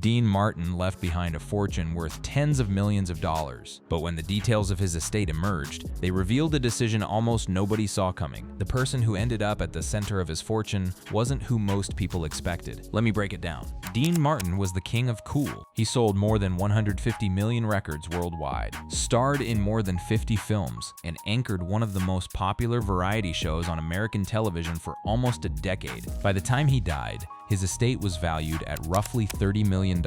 Dean Martin left behind a fortune worth tens of millions of dollars. But when the details of his estate emerged, they revealed a decision almost nobody saw coming. The person who ended up at the center of his fortune wasn't who most people expected. Let me break it down. Dean Martin was the king of cool. He sold more than 150 million records worldwide, starred in more than 50 films, and anchored one of the most popular variety shows on American television for almost a decade. By the time he died, his estate was valued at roughly $30 million,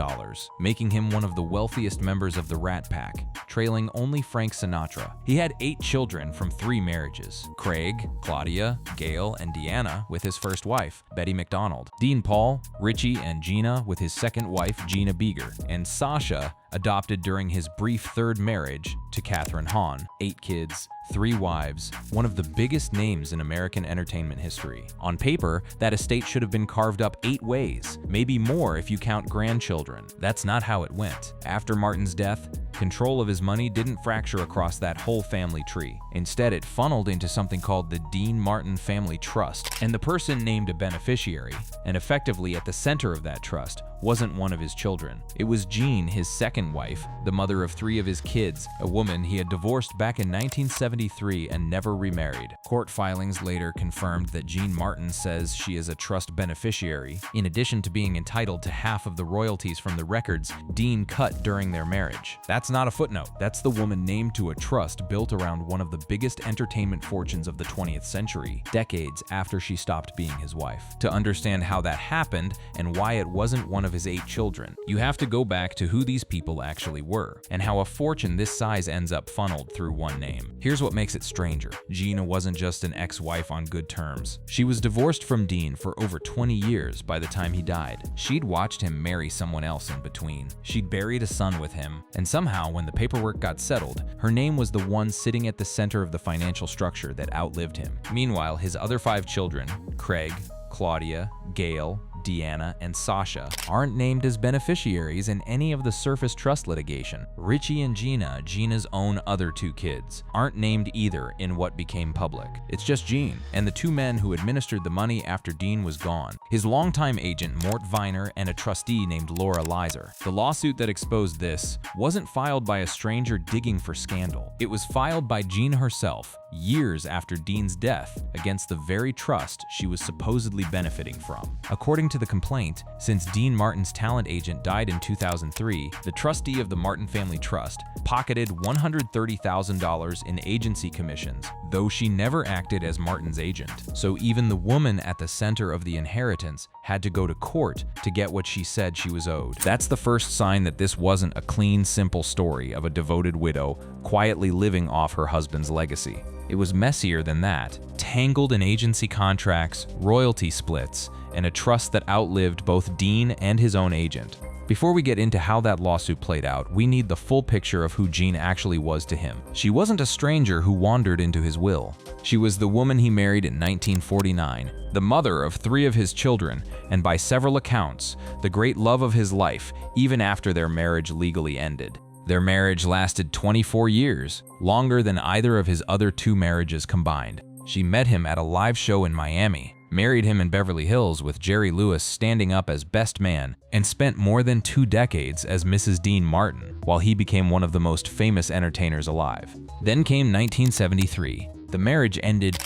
making him one of the wealthiest members of the Rat Pack, trailing only Frank Sinatra. He had 8 children from 3 marriages: Craig, Claudia, Gail, and Deanna with his first wife, Betty McDonald; Dean Paul, Richie, and Gina with his second wife, Gina Beeger; and Sasha, adopted during his brief third marriage to Kathryn Hahn. 8 kids, 3 wives, one of the biggest names in American entertainment history. On paper, that estate should have been carved up 8 ways, maybe more if you count grandchildren. That's not how it went. After Martin's death, control of his money didn't fracture across that whole family tree. Instead, it funneled into something called the Dean Martin Family Trust, and the person named a beneficiary, and effectively at the center of that trust, wasn't one of his children. It was Jean, his second wife, the mother of 3 of his kids, a woman he had divorced back in 1973 and never remarried. Court filings later confirmed that Jean Martin says she is a trust beneficiary, in addition to being entitled to half of the royalties from the records Dean cut during their marriage. That's not a footnote. That's the woman named to a trust built around one of the biggest entertainment fortunes of the 20th century, decades after she stopped being his wife. To understand how that happened and why it wasn't one of his 8 children, you have to go back to who these people actually were, and how a fortune this size ends up funneled through one name. Here's what makes it stranger. Gina wasn't just an ex-wife on good terms. She was divorced from Dean for over 20 years by the time he died. She'd watched him marry someone else in between. She'd buried a son with him, and somehow when the paperwork got settled, her name was the one sitting at the center of the financial structure that outlived him. Meanwhile, his other 5 children, Craig, Claudia, Gail, Deanna, and Sasha, aren't named as beneficiaries in any of the surface trust litigation. Richie and Gina, Gina's own other 2 kids, aren't named either in what became public. It's just Gene and the 2 men who administered the money after Dean was gone, his longtime agent Mort Viner and a trustee named Laura Leiser. The lawsuit that exposed this wasn't filed by a stranger digging for scandal. It was filed by Gene herself, years after Dean's death, against the very trust she was supposedly benefiting from. According to the complaint, since Dean Martin's talent agent died in 2003, the trustee of the Martin Family Trust pocketed $130,000 in agency commissions, though she never acted as Martin's agent. So even the woman at the center of the inheritance had to go to court to get what she said she was owed. That's the first sign that this wasn't a clean, simple story of a devoted widow quietly living off her husband's legacy. It was messier than that, tangled in agency contracts, royalty splits, and a trust that outlived both Dean and his own agent. Before we get into how that lawsuit played out, we need the full picture of who Jean actually was to him. She wasn't a stranger who wandered into his will. She was the woman he married in 1949, the mother of 3 of his children, and by several accounts, the great love of his life, even after their marriage legally ended. Their marriage lasted 24 years, longer than either of his other 2 marriages combined. She met him at a live show in Miami, married him in Beverly Hills with Jerry Lewis standing up as best man, and spent more than 2 decades as Mrs. Dean Martin, while he became one of the most famous entertainers alive. Then came 1973. The marriage ended.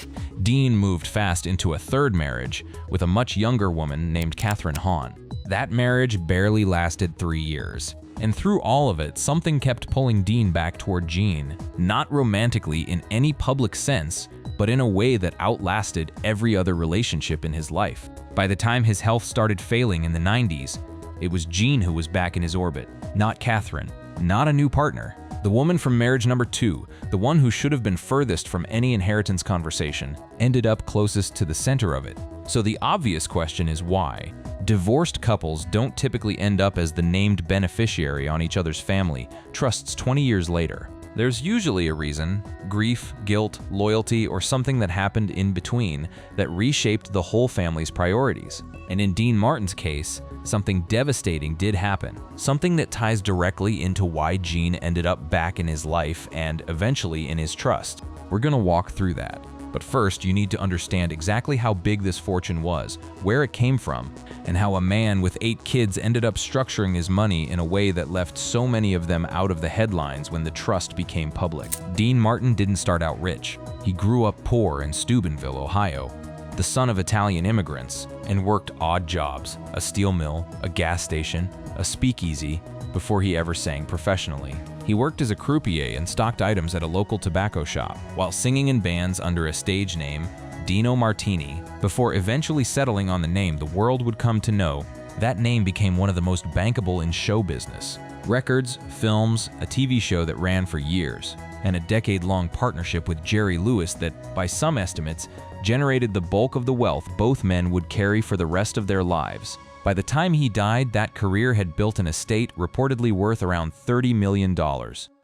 Dean moved fast into a 3rd marriage with a much younger woman named Kathryn Hahn. That marriage barely lasted 3 years. And through all of it, something kept pulling Dean back toward Jean, not romantically in any public sense, but in a way that outlasted every other relationship in his life. By the time his health started failing in the 90s, it was Jean who was back in his orbit, not Kathryn, not a new partner. The woman from marriage number 2, the one who should have been furthest from any inheritance conversation, ended up closest to the center of it. So the obvious question is why? Divorced couples don't typically end up as the named beneficiary on each other's family trusts 20 years later. There's usually a reason, grief, guilt, loyalty, or something that happened in between that reshaped the whole family's priorities. And in Dean Martin's case, something devastating did happen, something that ties directly into why Jean ended up back in his life and eventually in his trust. We're gonna walk through that. But first, you need to understand exactly how big this fortune was, where it came from, and how a man with 8 kids ended up structuring his money in a way that left so many of them out of the headlines when the trust became public. Dean Martin didn't start out rich. He grew up poor in Steubenville, Ohio, the son of Italian immigrants, and worked odd jobs, a steel mill, a gas station, a speakeasy, before he ever sang professionally. He worked as a croupier and stocked items at a local tobacco shop, while singing in bands under a stage name, Dino Martini. Before eventually settling on the name the world would come to know, that name became one of the most bankable in show business. Records, films, a TV show that ran for years, and a decade-long partnership with Jerry Lewis that, by some estimates, generated the bulk of the wealth both men would carry for the rest of their lives. By the time he died, that career had built an estate reportedly worth around $30 million,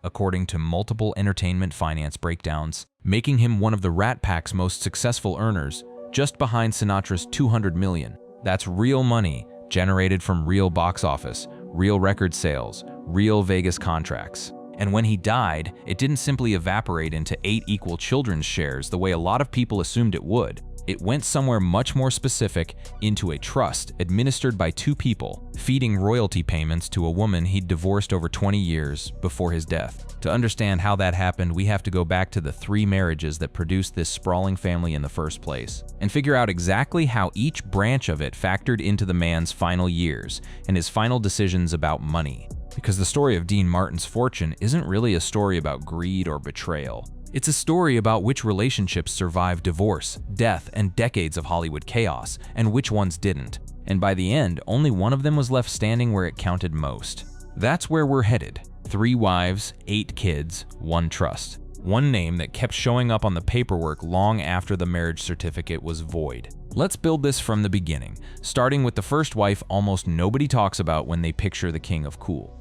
according to multiple entertainment finance breakdowns, making him one of the Rat Pack's most successful earners, just behind Sinatra's $200 million. That's real money, generated from real box office, real record sales, real Vegas contracts. And when he died, it didn't simply evaporate into 8 equal children's shares the way a lot of people assumed it would. It went somewhere much more specific, into a trust administered by 2 people, feeding royalty payments to a woman he'd divorced over 20 years before his death. To understand how that happened, we have to go back to the 3 marriages that produced this sprawling family in the first place, and figure out exactly how each branch of it factored into the man's final years and his final decisions about money. Because the story of Dean Martin's fortune isn't really a story about greed or betrayal. It's a story about which relationships survived divorce, death, and decades of Hollywood chaos, and which ones didn't. And by the end, only one of them was left standing where it counted most. That's where we're headed. 3 wives, 8 kids, 1 trust. One name that kept showing up on the paperwork long after the marriage certificate was void. Let's build this from the beginning, starting with the first wife almost nobody talks about when they picture the king of cool.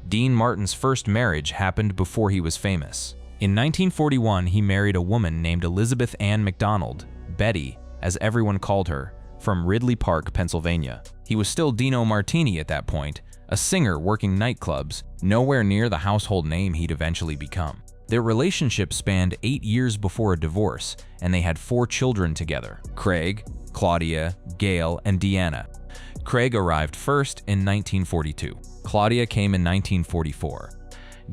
Dean Martin's first marriage happened before he was famous. In 1941, he married a woman named Elizabeth Ann McDonald, Betty, as everyone called her, from Ridley Park, Pennsylvania. He was still Dino Martini at that point, a singer working nightclubs, nowhere near the household name he'd eventually become. Their relationship spanned 8 years before a divorce, and they had 4 children together: Craig, Claudia, Gail, and Deanna. Craig arrived first in 1942. Claudia came in 1944.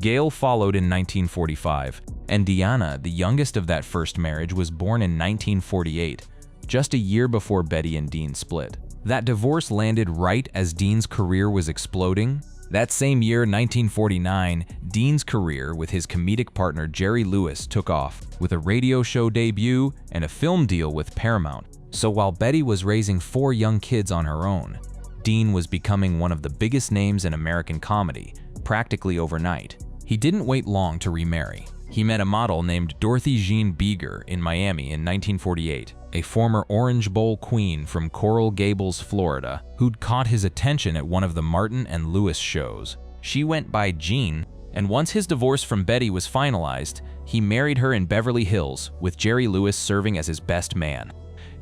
Gail followed in 1945, and Deanna, the youngest of that first marriage, was born in 1948, just a year before Betty and Dean split. That divorce landed right as Dean's career was exploding. That same year, 1949, Dean's career with his comedic partner Jerry Lewis took off, with a radio show debut and a film deal with Paramount. So while Betty was raising 4 young kids on her own, Dean was becoming one of the biggest names in American comedy, practically overnight. He didn't wait long to remarry. He met a model named Dorothy Jean Beeger in Miami in 1948, a former Orange Bowl queen from Coral Gables, Florida, who'd caught his attention at one of the Martin and Lewis shows. She went by Jean, and once his divorce from Betty was finalized, he married her in Beverly Hills, with Jerry Lewis serving as his best man.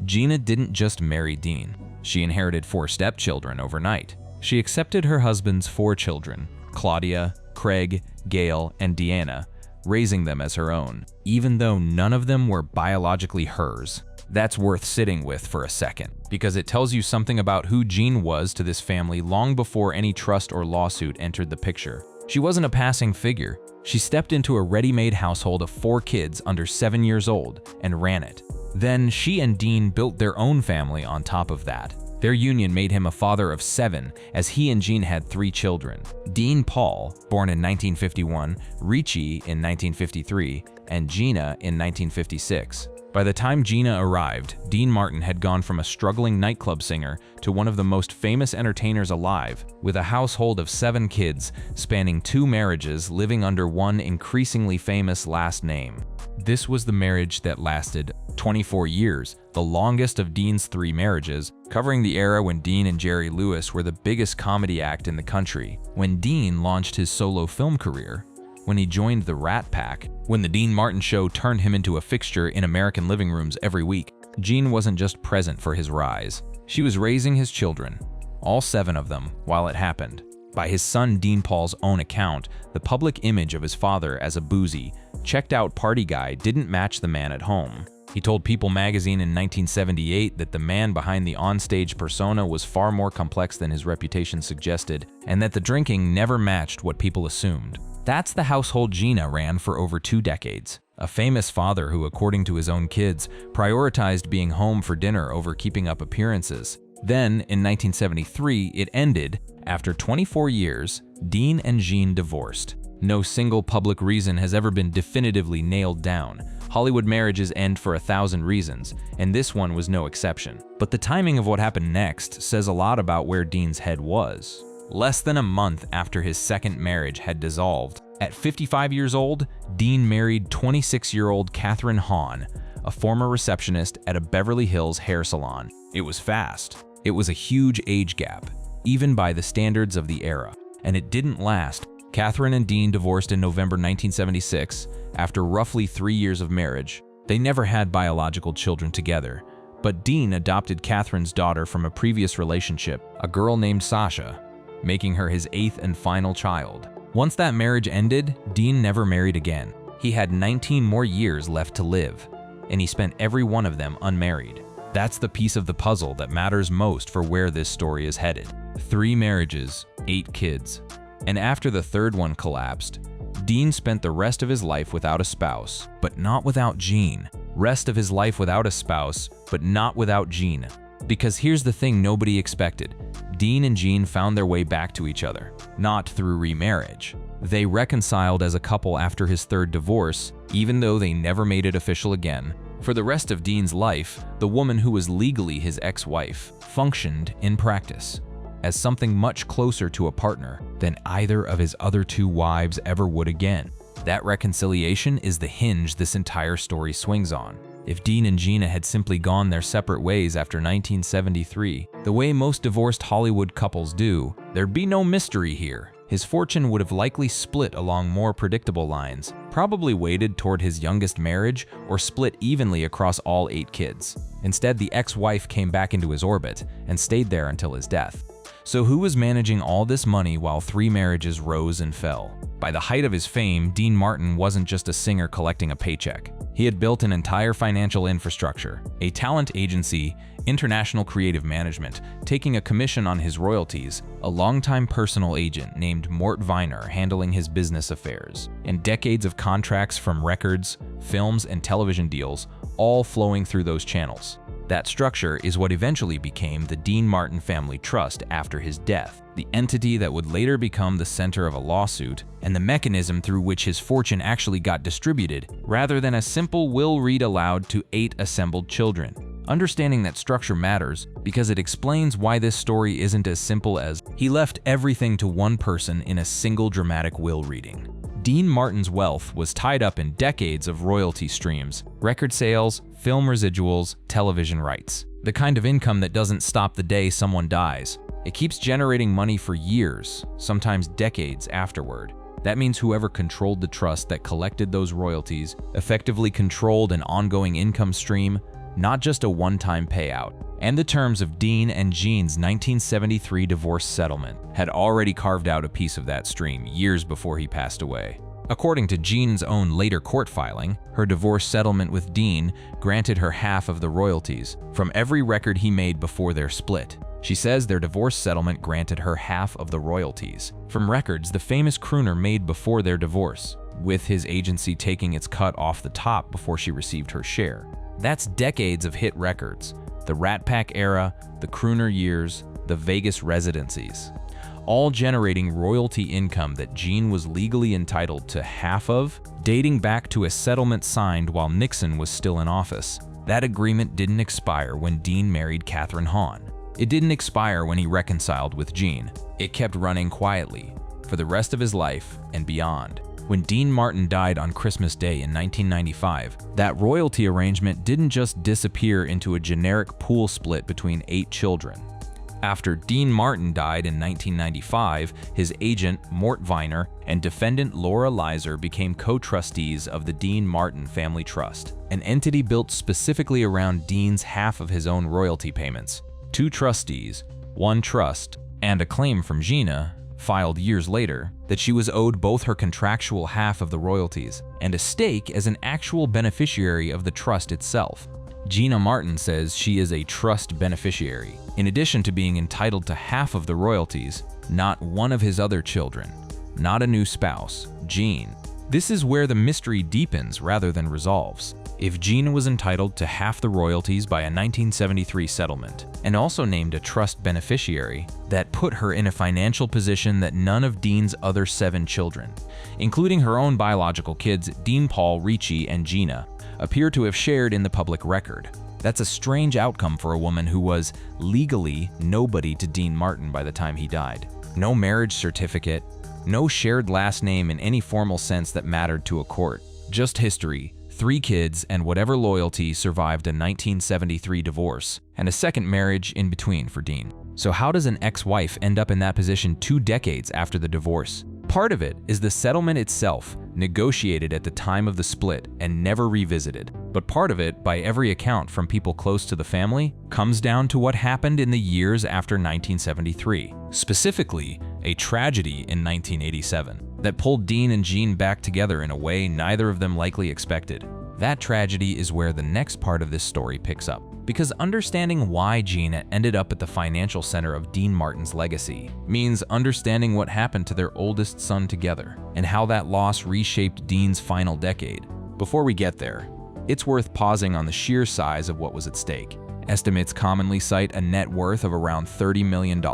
Gina didn't just marry Dean. She inherited 4 stepchildren overnight. She accepted her husband's 4 children, Claudia, Craig, Gail, and Deanna, raising them as her own, even though none of them were biologically hers. That's worth sitting with for a second, because it tells you something about who Jean was to this family long before any trust or lawsuit entered the picture. She wasn't a passing figure. She stepped into a ready-made household of 4 kids under 7 years old and ran it. Then she and Dean built their own family on top of that. Their union made him a father of 7, as he and Jean had 3 children: Dean Paul, born in 1951, Richie in 1953, and Gina in 1956. By the time Gina arrived, Dean Martin had gone from a struggling nightclub singer to one of the most famous entertainers alive, with a household of 7 kids, spanning 2 marriages, living under one increasingly famous last name. This was the marriage that lasted 24 years, the longest of Dean's 3 marriages, covering the era when Dean and Jerry Lewis were the biggest comedy act in the country, when Dean launched his solo film career, when he joined the Rat Pack, when the Dean Martin Show turned him into a fixture in American living rooms every week. Jean wasn't just present for his rise. She was raising his children, all 7 of them, while it happened. By his son Dean Paul's own account, the public image of his father as a boozy, checked-out party guy didn't match the man at home. He told People magazine in 1978 that the man behind the onstage persona was far more complex than his reputation suggested, and that the drinking never matched what people assumed. That's the household Gina ran for over 2 decades. A famous father who, according to his own kids, prioritized being home for dinner over keeping up appearances. Then, in 1973, it ended. After 24 years, Dean and Jean divorced. No single public reason has ever been definitively nailed down. Hollywood marriages end for 1,000 reasons, and this one was no exception. But the timing of what happened next says a lot about where Dean's head was. Less than a month after his second marriage had dissolved, at 55 years old, Dean married 26-year-old Kathryn Hahn, a former receptionist at a Beverly Hills hair salon. It was fast. It was a huge age gap, even by the standards of the era, and it didn't last. Kathryn and Dean divorced in November 1976 after roughly 3 years of marriage. They never had biological children together, but Dean adopted Kathryn's daughter from a previous relationship, a girl named Sasha, making her his 8th and final child. Once that marriage ended, Dean never married again. He had 19 more years left to live, and he spent every one of them unmarried. That's the piece of the puzzle that matters most for where this story is headed. 3 marriages, 8 kids. And after the third one collapsed, Dean spent the rest of his life without a spouse, but not without Jean. Rest of his life without a spouse, but not without Jean. Because here's the thing nobody expected. Dean and Jean found their way back to each other, not through remarriage. They reconciled as a couple after his third divorce, even though they never made it official again. For the rest of Dean's life, the woman who was legally his ex-wife functioned in practice as something much closer to a partner than either of his other 2 wives ever would again. That reconciliation is the hinge this entire story swings on. If Dean and Gina had simply gone their separate ways after 1973, the way most divorced Hollywood couples do, there'd be no mystery here. His fortune would have likely split along more predictable lines, probably weighted toward his youngest marriage or split evenly across all 8 kids. Instead, the ex-wife came back into his orbit and stayed there until his death. So who was managing all this money while 3 marriages rose and fell? By the height of his fame, Dean Martin wasn't just a singer collecting a paycheck. He had built an entire financial infrastructure, a talent agency, international creative management, taking a commission on his royalties, a longtime personal agent named Mort Viner handling his business affairs, and decades of contracts from records, films, and television deals, all flowing through those channels. That structure is what eventually became the Dean Martin Family Trust after his death, the entity that would later become the center of a lawsuit and the mechanism through which his fortune actually got distributed, rather than a simple will read aloud to 8 assembled children. Understanding that structure matters because it explains why this story isn't as simple as he left everything to one person in a single dramatic will reading. Dean Martin's wealth was tied up in decades of royalty streams, record sales, film residuals, television rights. The kind of income that doesn't stop the day someone dies. It keeps generating money for years, sometimes decades afterward. That means whoever controlled the trust that collected those royalties effectively controlled an ongoing income stream, not just a one-time payout. And the terms of Dean and Jean's 1973 divorce settlement had already carved out a piece of that stream years before he passed away. According to Jean's own later court filing, her divorce settlement with Dean granted her half of the royalties from every record he made before their split. She says their divorce settlement granted her half of the royalties from records the famous crooner made before their divorce, with his agency taking its cut off the top before she received her share. That's decades of hit records. The Rat Pack era, the crooner years, the Vegas residencies, all generating royalty income that Jean was legally entitled to half of, dating back to a settlement signed while Nixon was still in office. That agreement didn't expire when Dean married Kathryn Hahn. It didn't expire when he reconciled with Jean. It kept running quietly for the rest of his life and beyond. When Dean Martin died on Christmas Day in 1995, that royalty arrangement didn't just disappear into a generic pool split between 8 children. After Dean Martin died in 1995, his agent, Mort Viner, and defendant Laura Leiser became co-trustees of the Dean Martin Family Trust, an entity built specifically around Dean's half of his own royalty payments. 2 trustees, 1 trust, and a claim from Gina filed years later, that she was owed both her contractual half of the royalties and a stake as an actual beneficiary of the trust itself. Gina Martin says she is a trust beneficiary, in addition to being entitled to half of the royalties, not one of his other children, not a new spouse, Jean. This is where the mystery deepens rather than resolves. If Jean was entitled to half the royalties by a 1973 settlement, and also named a trust beneficiary, that put her in a financial position that none of Dean's other 7 children, including her own biological kids Dean Paul, Richie, and Gina, appear to have shared in the public record. That's a strange outcome for a woman who was legally nobody to Dean Martin by the time he died. No marriage certificate, no shared last name in any formal sense that mattered to a court. Just history, 3 kids, and whatever loyalty survived a 1973 divorce, and a second marriage in between for Dean. So how does an ex-wife end up in that position 2 decades after the divorce? Part of it is the settlement itself, negotiated at the time of the split and never revisited. But part of it, by every account from people close to the family, comes down to what happened in the years after 1973. Specifically, a tragedy in 1987 that pulled Dean and Jean back together in a way neither of them likely expected. That tragedy is where the next part of this story picks up, because understanding why Jean ended up at the financial center of Dean Martin's legacy means understanding what happened to their oldest son together and how that loss reshaped Dean's final decade. Before we get there, it's worth pausing on the sheer size of what was at stake. Estimates commonly cite a net worth of around $30 million.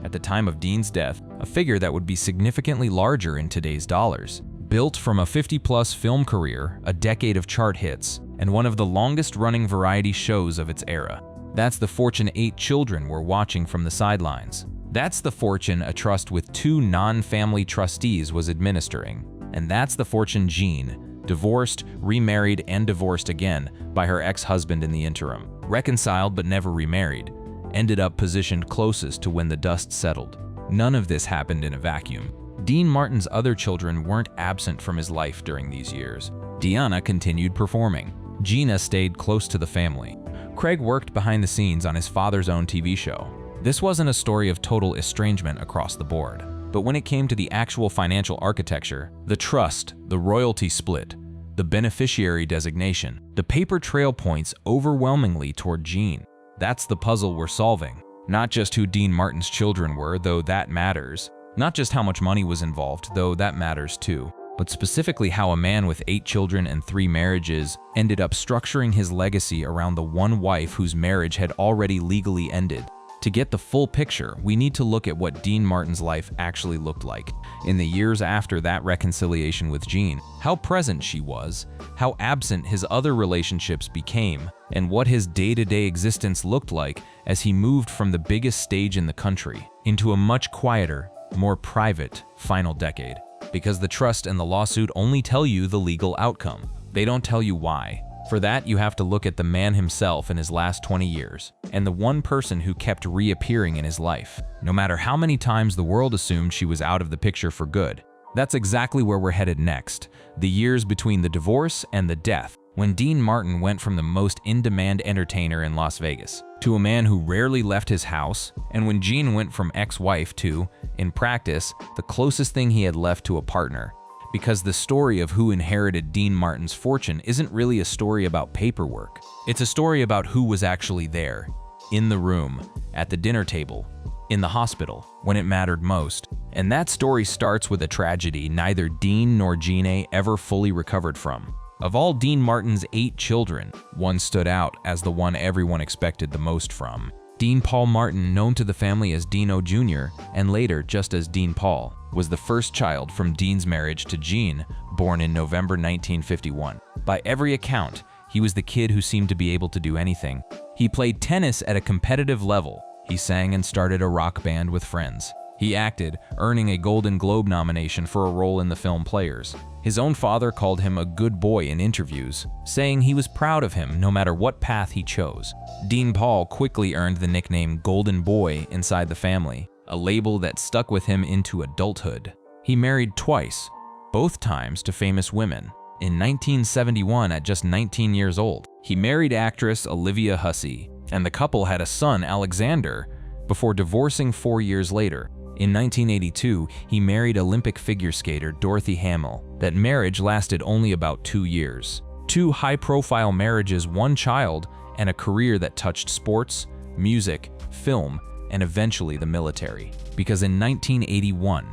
At the time of Dean's death, a figure that would be significantly larger in today's dollars. Built from a 50-plus film career, a decade of chart hits, and one of the longest-running variety shows of its era. That's the fortune 8 children were watching from the sidelines. That's the fortune a trust with 2 non-family trustees was administering. And that's the fortune Jean, divorced, remarried, and divorced again by her ex-husband in the interim, reconciled but never remarried, ended up positioned closest to when the dust settled. None of this happened in a vacuum. Dean Martin's other children weren't absent from his life during these years. Deanna continued performing. Gina stayed close to the family. Craig worked behind the scenes on his father's own TV show. This wasn't a story of total estrangement across the board. But when it came to the actual financial architecture, the trust, the royalty split, the beneficiary designation, the paper trail points overwhelmingly toward Jean. That's the puzzle we're solving. Not just who Dean Martin's children were, though that matters. Not just how much money was involved, though that matters too. But specifically how a man with 8 children and 3 marriages ended up structuring his legacy around the one wife whose marriage had already legally ended. To get the full picture, we need to look at what Dean Martin's life actually looked like in the years after that reconciliation with Jean, how present she was, how absent his other relationships became, and what his day-to-day existence looked like as he moved from the biggest stage in the country into a much quieter, more private final decade. Because the trust and the lawsuit only tell you the legal outcome. They don't tell you why. For that, you have to look at the man himself in his last 20 years, and the one person who kept reappearing in his life, no matter how many times the world assumed she was out of the picture for good. That's exactly where we're headed next, the years between the divorce and the death, when Dean Martin went from the most in-demand entertainer in Las Vegas to a man who rarely left his house, and when Jean went from ex-wife to, in practice, the closest thing he had left to a partner. Because the story of who inherited Dean Martin's fortune isn't really a story about paperwork. It's a story about who was actually there, in the room, at the dinner table, in the hospital, when it mattered most. And that story starts with a tragedy neither Dean nor Jean ever fully recovered from. Of all Dean Martin's 8 children, one stood out as the one everyone expected the most from. Dean Paul Martin, known to the family as Dino Jr., and later just as Dean Paul, was the first child from Dean's marriage to Jean, born in November 1951. By every account, he was the kid who seemed to be able to do anything. He played tennis at a competitive level. He sang and started a rock band with friends. He acted, earning a Golden Globe nomination for a role in the film Players. His own father called him a good boy in interviews, saying he was proud of him no matter what path he chose. Dean Paul quickly earned the nickname Golden Boy inside the family, a label that stuck with him into adulthood. He married twice, both times to famous women. In 1971, at just 19 years old, he married actress Olivia Hussey, and the couple had a son, Alexander, before divorcing 4 years later. In 1982, he married Olympic figure skater Dorothy Hamill. That marriage lasted only about 2 years. 2 high-profile marriages, 1 child, and a career that touched sports, music, film, and eventually the military. Because in 1981,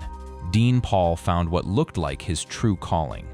Dean Paul found what looked like his true calling.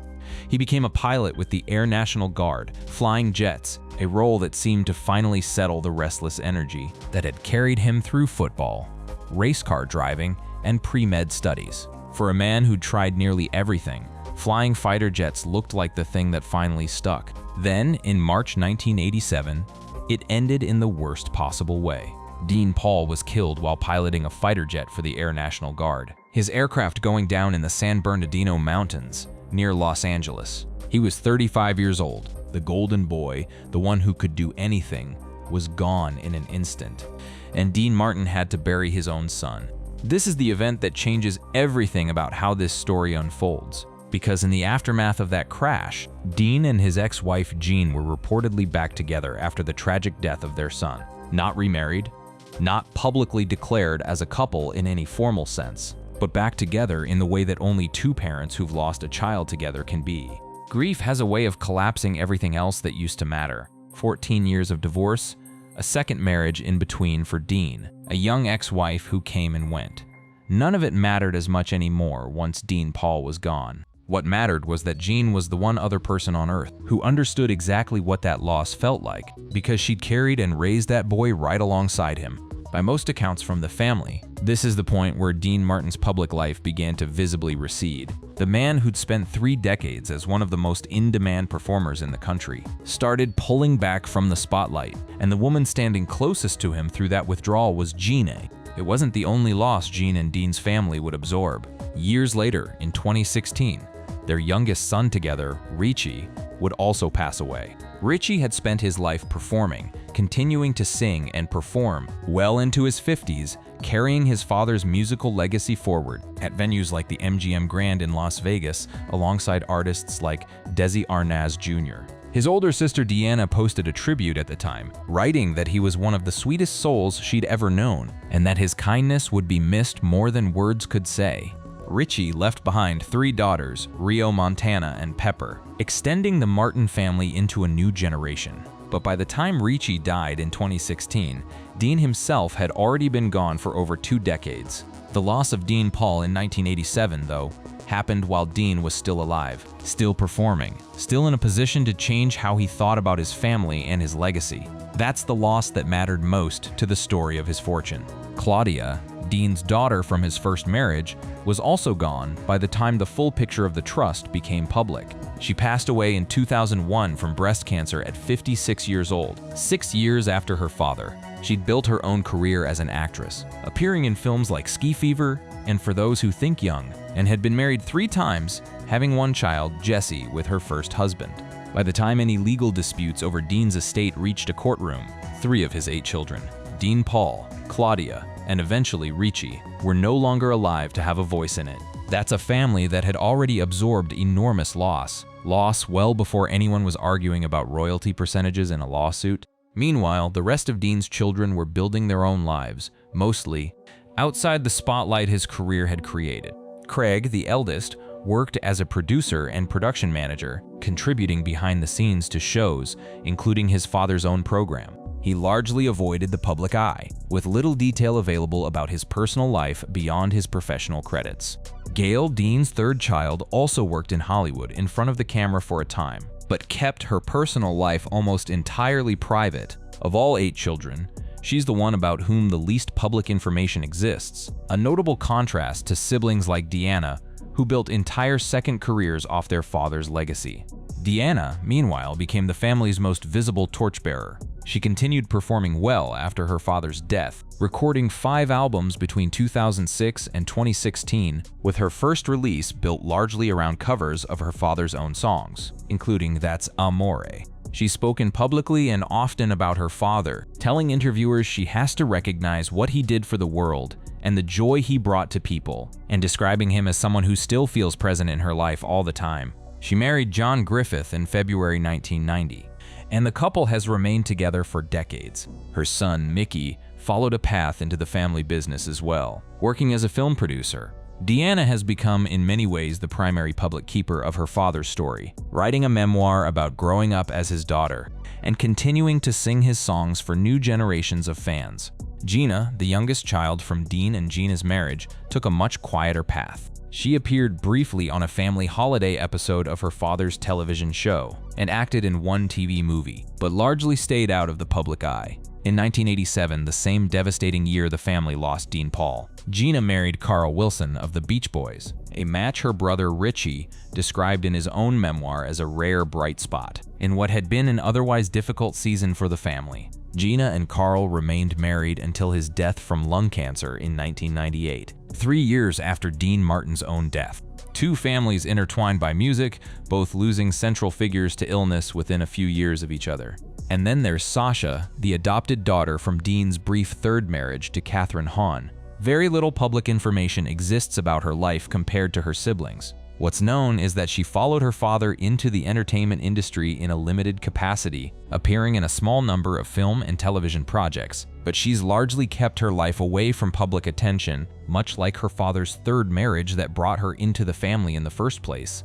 He became a pilot with the Air National Guard, flying jets, a role that seemed to finally settle the restless energy that had carried him through football, race car driving, and pre-med studies. For a man who'd tried nearly everything, flying fighter jets looked like the thing that finally stuck. Then, in March 1987, it ended in the worst possible way. Dean Paul was killed while piloting a fighter jet for the Air National Guard, his aircraft going down in the San Bernardino Mountains near Los Angeles. He was 35 years old. The golden boy, the one who could do anything, was gone in an instant, and Dean Martin had to bury his own son. This is the event that changes everything about how this story unfolds, because in the aftermath of that crash, Dean and his ex-wife Jean were reportedly back together after the tragic death of their son. Not remarried, not publicly declared as a couple in any formal sense, but back together in the way that only 2 parents who've lost a child together can be. Grief has a way of collapsing everything else that used to matter. 14 years of divorce, a second marriage in between for Dean, a young ex-wife who came and went. None of it mattered as much anymore once Dean Paul was gone. What mattered was that Jean was the one other person on Earth who understood exactly what that loss felt like, because she'd carried and raised that boy right alongside him. By most accounts from the family, this is the point where Dean Martin's public life began to visibly recede. The man who'd spent 3 decades as one of the most in-demand performers in the country started pulling back from the spotlight, and the woman standing closest to him through that withdrawal was Jean. It wasn't the only loss Jean and Dean's family would absorb. Years later, in 2016, their youngest son together, Richie, would also pass away. Richie had spent his life performing, continuing to sing and perform well into his 50s, carrying his father's musical legacy forward at venues like the MGM Grand in Las Vegas alongside artists like Desi Arnaz Jr. His older sister Deanna posted a tribute at the time, writing that he was one of the sweetest souls she'd ever known and that his kindness would be missed more than words could say. Richie left behind 3 daughters, Rio, Montana, and Pepper, extending the Martin family into a new generation. But by the time Richie died in 2016, Dean himself had already been gone for over 2 decades. The loss of Dean Paul in 1987, though, happened while Dean was still alive, still performing, still in a position to change how he thought about his family and his legacy. That's the loss that mattered most to the story of his fortune. Claudia, Dean's daughter from his first marriage, was also gone by the time the full picture of the trust became public. She passed away in 2001 from breast cancer at 56 years old, 6 years after her father. She'd built her own career as an actress, appearing in films like Ski Fever and For Those Who Think Young, and had been married 3 times, having 1 child, Jesse, with her first husband. By the time any legal disputes over Dean's estate reached a courtroom, 3 of his 8 children, Dean Paul, Claudia, and eventually Richie, were no longer alive to have a voice in it. That's a family that had already absorbed enormous loss well before anyone was arguing about royalty percentages in a lawsuit. Meanwhile, the rest of Dean's children were building their own lives, mostly outside the spotlight his career had created. Craig, the eldest, worked as a producer and production manager, contributing behind the scenes to shows, including his father's own program. He largely avoided the public eye, with little detail available about his personal life beyond his professional credits. Gail, Dean's 3rd child, also worked in Hollywood in front of the camera for a time, but kept her personal life almost entirely private. Of all 8 children, she's the one about whom the least public information exists, a notable contrast to siblings like Deanna, who built entire second careers off their father's legacy. Deanna, meanwhile, became the family's most visible torchbearer. She continued performing well after her father's death, recording 5 albums between 2006 and 2016, with her first release built largely around covers of her father's own songs, including That's Amore. She's spoken publicly and often about her father, telling interviewers she has to recognize what he did for the world and the joy he brought to people, and describing him as someone who still feels present in her life all the time. She married John Griffith in February 1990, and the couple has remained together for decades. Her son, Mickey, followed a path into the family business as well, working as a film producer. Deanna has become, in many ways, the primary public keeper of her father's story, writing a memoir about growing up as his daughter and continuing to sing his songs for new generations of fans. Gina, the youngest child from Dean and Gina's marriage, took a much quieter path. She appeared briefly on a family holiday episode of her father's television show and acted in one TV movie, but largely stayed out of the public eye. In 1987, the same devastating year the family lost Dean Paul, Gina married Carl Wilson of the Beach Boys, a match her brother Richie described in his own memoir as a rare bright spot in what had been an otherwise difficult season for the family. Gina and Carl remained married until his death from lung cancer in 1998, 3 years after Dean Martin's own death. Two families intertwined by music, both losing central figures to illness within a few years of each other. And then there's Sasha, the adopted daughter from Dean's brief third marriage to Catherine Hahn. Very little public information exists about her life compared to her siblings. What's known is that she followed her father into the entertainment industry in a limited capacity, appearing in a small number of film and television projects, but she's largely kept her life away from public attention, much like her father's third marriage that brought her into the family in the first place.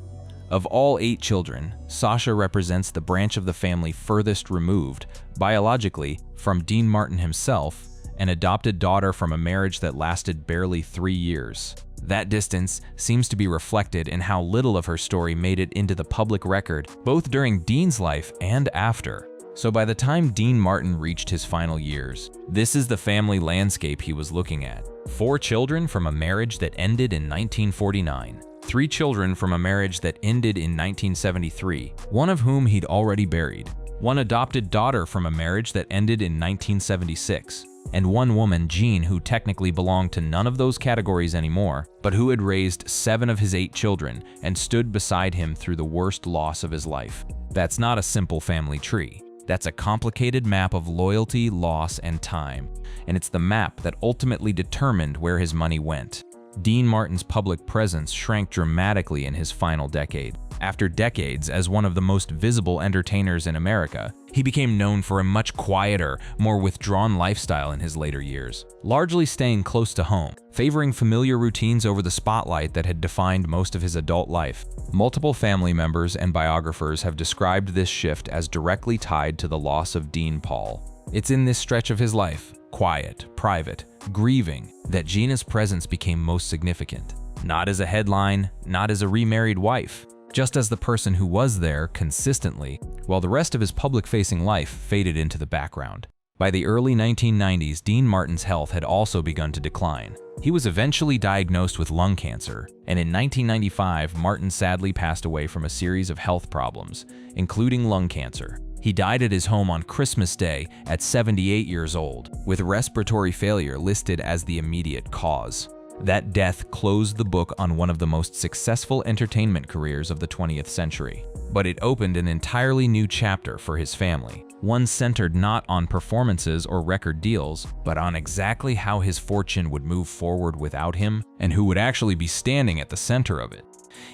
Of all 8 children, Sasha represents the branch of the family furthest removed, biologically, from Dean Martin himself, an adopted daughter from a marriage that lasted barely 3 years. That distance seems to be reflected in how little of her story made it into the public record, both during Dean's life and after. So by the time Dean Martin reached his final years, this is the family landscape he was looking at. 4 children from a marriage that ended in 1949. 3 children from a marriage that ended in 1973, one of whom he'd already buried. 1 adopted daughter from a marriage that ended in 1976. And 1 woman, Jean, who technically belonged to none of those categories anymore, but who had raised 7 of his 8 children and stood beside him through the worst loss of his life. That's not a simple family tree. That's a complicated map of loyalty, loss, and time. And it's the map that ultimately determined where his money went. Dean Martin's public presence shrank dramatically in his final decade. After decades as one of the most visible entertainers in America, he became known for a much quieter, more withdrawn lifestyle in his later years, largely staying close to home, favoring familiar routines over the spotlight that had defined most of his adult life. Multiple family members and biographers have described this shift as directly tied to the loss of Dean Paul. It's in this stretch of his life, quiet, private, grieving, that Gina's presence became most significant. Not as a headline, not as a remarried wife, just as the person who was there consistently, while the rest of his public-facing life faded into the background. By the early 1990s, Dean Martin's health had also begun to decline. He was eventually diagnosed with lung cancer, and in 1995, Martin sadly passed away from a series of health problems, including lung cancer. He died at his home on Christmas Day at 78 years old, with respiratory failure listed as the immediate cause. That death closed the book on one of the most successful entertainment careers of the 20th century. But it opened an entirely new chapter for his family, one centered not on performances or record deals, but on exactly how his fortune would move forward without him and who would actually be standing at the center of it.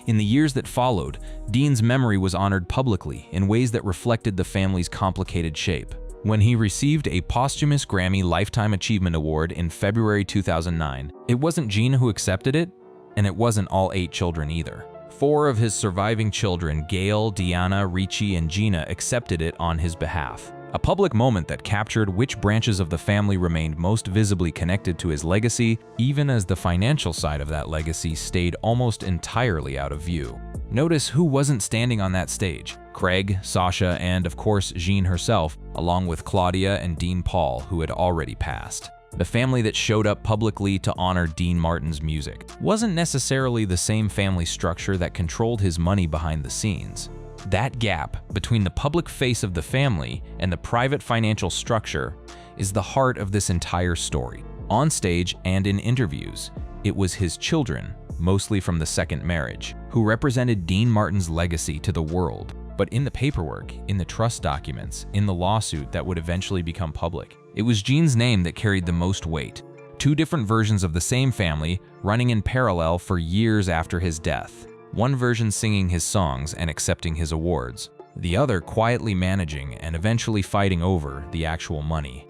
In the years that followed, Dean's memory was honored publicly in ways that reflected the family's complicated shape. When he received a posthumous Grammy Lifetime Achievement Award in February 2009, it wasn't Gina who accepted it, and it wasn't all 8 children either. 4 of his surviving children, Gail, Deanna, Richie, and Gina, accepted it on his behalf. A public moment that captured which branches of the family remained most visibly connected to his legacy, even as the financial side of that legacy stayed almost entirely out of view. Notice who wasn't standing on that stage: Craig, Sasha, and of course Jean herself, along with Claudia and Dean Paul, who had already passed. The family that showed up publicly to honor Dean Martin's music wasn't necessarily the same family structure that controlled his money behind the scenes. That gap between the public face of the family and the private financial structure is the heart of this entire story. On stage and in interviews, it was his children, mostly from the second marriage, who represented Dean Martin's legacy to the world. But in the paperwork, in the trust documents, in the lawsuit that would eventually become public, it was Jean's name that carried the most weight. 2 different versions of the same family running in parallel for years after his death. One version singing his songs and accepting his awards, the other quietly managing and eventually fighting over the actual money.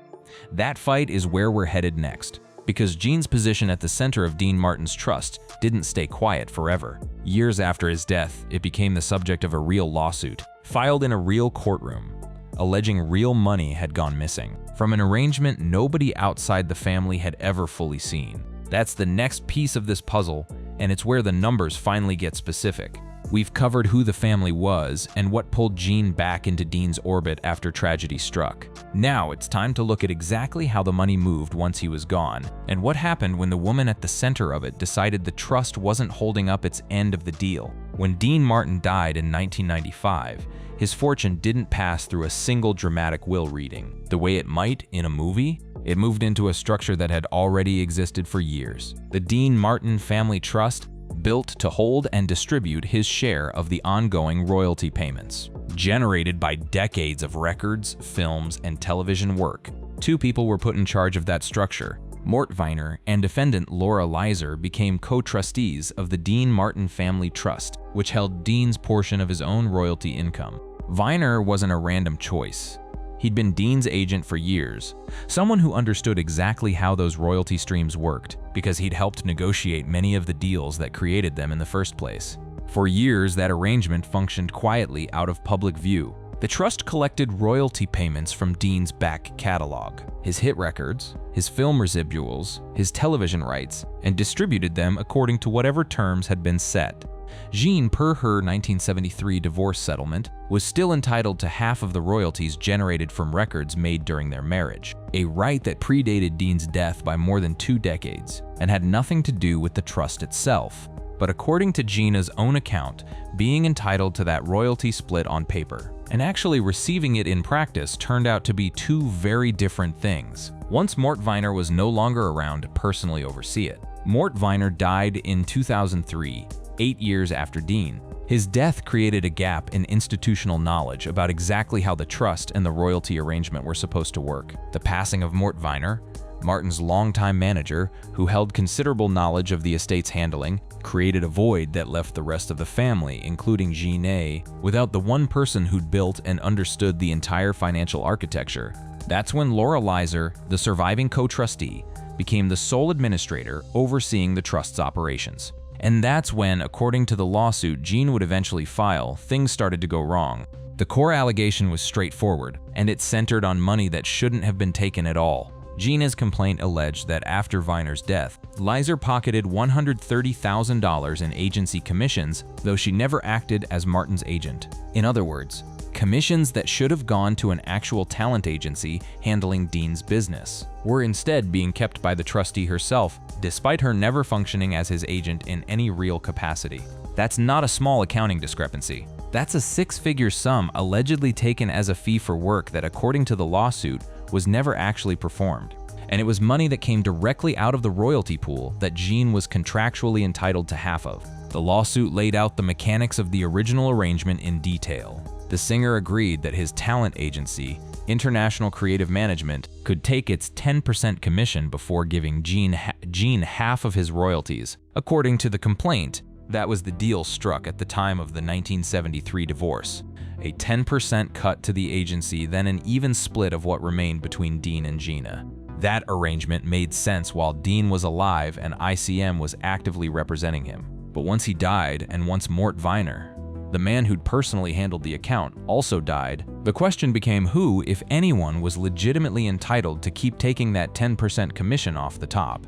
That fight is where we're headed next, because Gene's position at the center of Dean Martin's trust didn't stay quiet forever. Years after his death, it became the subject of a real lawsuit, filed in a real courtroom, alleging real money had gone missing from an arrangement nobody outside the family had ever fully seen. That's the next piece of this puzzle, and it's where the numbers finally get specific. We've covered who the family was and what pulled Gene back into Dean's orbit after tragedy struck. Now it's time to look at exactly how the money moved once he was gone, and what happened when the woman at the center of it decided the trust wasn't holding up its end of the deal. When Dean Martin died in 1995, his fortune didn't pass through a single dramatic will reading. The way it might in a movie, it moved into a structure that had already existed for years. The Dean Martin Family Trust, built to hold and distribute his share of the ongoing royalty payments. Generated by decades of records, films, and television work, two people were put in charge of that structure. Mort Viner and defendant Laura Leiser became co-trustees of the Dean Martin Family Trust, which held Dean's portion of his own royalty income. Viner wasn't a random choice. He'd been Dean's agent for years, someone who understood exactly how those royalty streams worked, because he'd helped negotiate many of the deals that created them in the first place. For years, that arrangement functioned quietly out of public view. The trust collected royalty payments from Dean's back catalog, his hit records, his film residuals, his television rights, and distributed them according to whatever terms had been set. Gene, per her 1973 divorce settlement, was still entitled to half of the royalties generated from records made during their marriage, a right that predated Dean's death by more than 2 decades and had nothing to do with the trust itself. But according to Gina's own account, being entitled to that royalty split on paper and actually receiving it in practice turned out to be two very different things. Once Mort Viner was no longer around to personally oversee it. Mort Viner died in 2003, 8 years after Dean. His death created a gap in institutional knowledge about exactly how the trust and the royalty arrangement were supposed to work. The passing of Mort Viner, Martin's longtime manager, who held considerable knowledge of the estate's handling, created a void that left the rest of the family, including Gene, without the one person who'd built and understood the entire financial architecture. That's when Laura Leiser, the surviving co-trustee, became the sole administrator overseeing the trust's operations. And that's when, according to the lawsuit Gene would eventually file, things started to go wrong. The core allegation was straightforward, and it centered on money that shouldn't have been taken at all. Gina's complaint alleged that after Viner's death, Leiser pocketed $130,000 in agency commissions, though she never acted as Martin's agent. In other words, commissions that should have gone to an actual talent agency handling Dean's business were instead being kept by the trustee herself, despite her never functioning as his agent in any real capacity. That's not a small accounting discrepancy. That's a 6-figure sum allegedly taken as a fee for work that, according to the lawsuit, was never actually performed. And it was money that came directly out of the royalty pool that Gene was contractually entitled to half of. The lawsuit laid out the mechanics of the original arrangement in detail. The singer agreed that his talent agency, International Creative Management, could take its 10% commission before giving Gene half of his royalties. According to the complaint, that was the deal struck at the time of the 1973 divorce. A 10% cut to the agency, then an even split of what remained between Dean and Gina. That arrangement made sense while Dean was alive and ICM was actively representing him. But once he died, and once Mort Viner, the man who'd personally handled the account, also died, the question became who, if anyone, was legitimately entitled to keep taking that 10% commission off the top.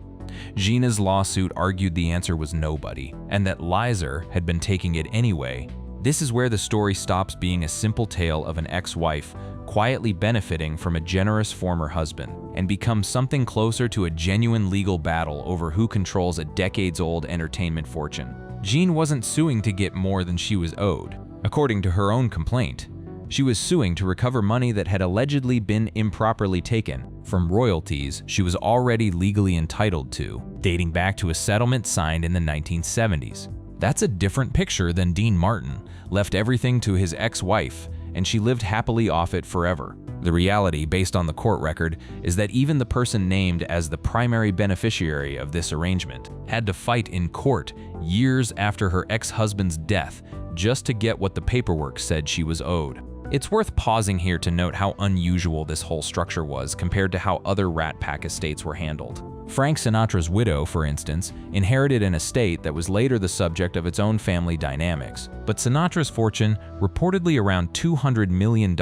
Gina's lawsuit argued the answer was nobody, and that Leiser had been taking it anyway. This is where the story stops being a simple tale of an ex-wife quietly benefiting from a generous former husband and becomes something closer to a genuine legal battle over who controls a decades-old entertainment fortune. Gene wasn't suing to get more than she was owed. According to her own complaint, she was suing to recover money that had allegedly been improperly taken from royalties she was already legally entitled to, dating back to a settlement signed in the 1970s. That's a different picture than Dean Martin left everything to his ex-wife, and she lived happily off it forever. The reality, based on the court record, is that even the person named as the primary beneficiary of this arrangement had to fight in court years after her ex-husband's death just to get what the paperwork said she was owed. It's worth pausing here to note how unusual this whole structure was compared to how other Rat Pack estates were handled. Frank Sinatra's widow, for instance, inherited an estate that was later the subject of its own family dynamics, but Sinatra's fortune, reportedly around $200 million,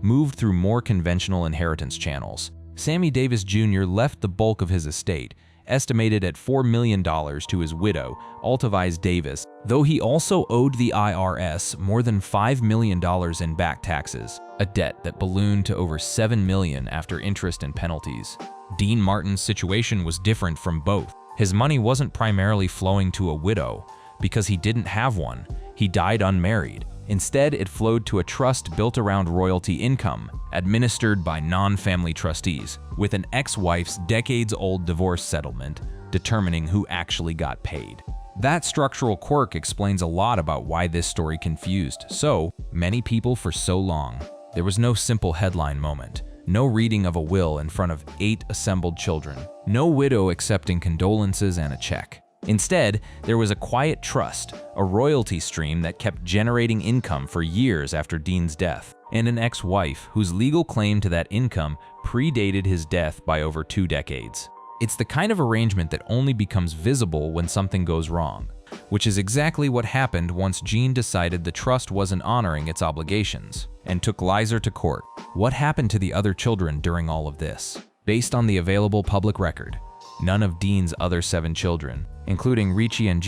moved through more conventional inheritance channels. Sammy Davis Jr. left the bulk of his estate, estimated at $4 million, to his widow, Altavice Davis, though he also owed the IRS more than $5 million in back taxes, a debt that ballooned to over $7 million after interest and penalties. Dean Martin's situation was different from both. His money wasn't primarily flowing to a widow, because he didn't have one. He died unmarried. Instead, it flowed to a trust built around royalty income, administered by non-family trustees, with an ex-wife's decades-old divorce settlement determining who actually got paid. That structural quirk explains a lot about why this story confused so many people for so long. There was no simple headline moment, no reading of a will in front of 8 assembled children, no widow accepting condolences and a check. Instead, there was a quiet trust, a royalty stream that kept generating income for years after Dean's death, and an ex-wife whose legal claim to that income predated his death by over 2 decades. It's the kind of arrangement that only becomes visible when something goes wrong, which is exactly what happened once Jean decided the trust wasn't honoring its obligations and took Lizer to court. What happened to the other children during all of this? Based on the available public record, none of Dean's other 7 children, including Richie and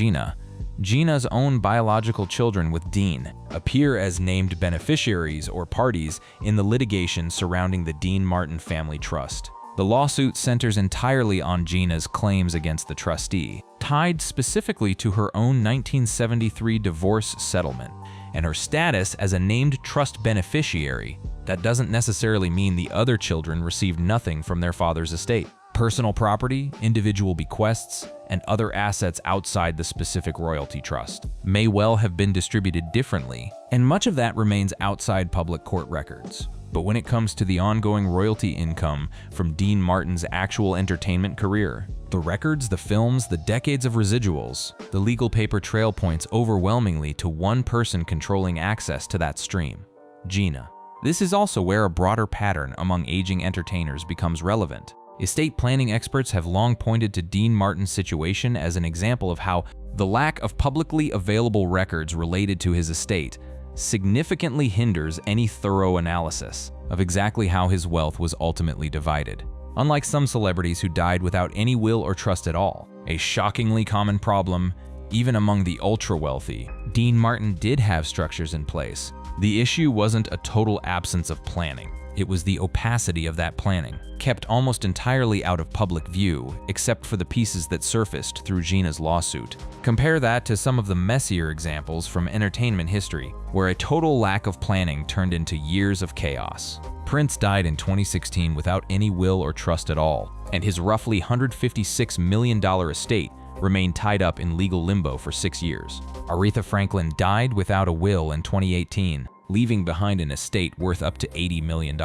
Gina's own biological children with Dean, appear as named beneficiaries or parties in the litigation surrounding the Dean Martin family trust. The lawsuit centers entirely on Gina's claims against the trustee, tied specifically to her own 1973 divorce settlement and her status as a named trust beneficiary. That doesn't necessarily mean the other children received nothing from their father's estate. Personal property, individual bequests, and other assets outside the specific royalty trust may well have been distributed differently, and much of that remains outside public court records. But when it comes to the ongoing royalty income from Dean Martin's actual entertainment career, the records, the films, the decades of residuals, the legal paper trail points overwhelmingly to one person controlling access to that stream: Gina. This is also where a broader pattern among aging entertainers becomes relevant. Estate planning experts have long pointed to Dean Martin's situation as an example of how the lack of publicly available records related to his estate significantly hinders any thorough analysis of exactly how his wealth was ultimately divided. Unlike some celebrities who died without any will or trust at all, a shockingly common problem even among the ultra-wealthy, Dean Martin did have structures in place. The issue wasn't a total absence of planning. It was the opacity of that planning, kept almost entirely out of public view, except for the pieces that surfaced through Gina's lawsuit. Compare that to some of the messier examples from entertainment history, where a total lack of planning turned into years of chaos. Prince died in 2016 without any will or trust at all, and his roughly $156 million estate remained tied up in legal limbo for 6 years. Aretha Franklin died without a will in 2018, leaving behind an estate worth up to $80 million,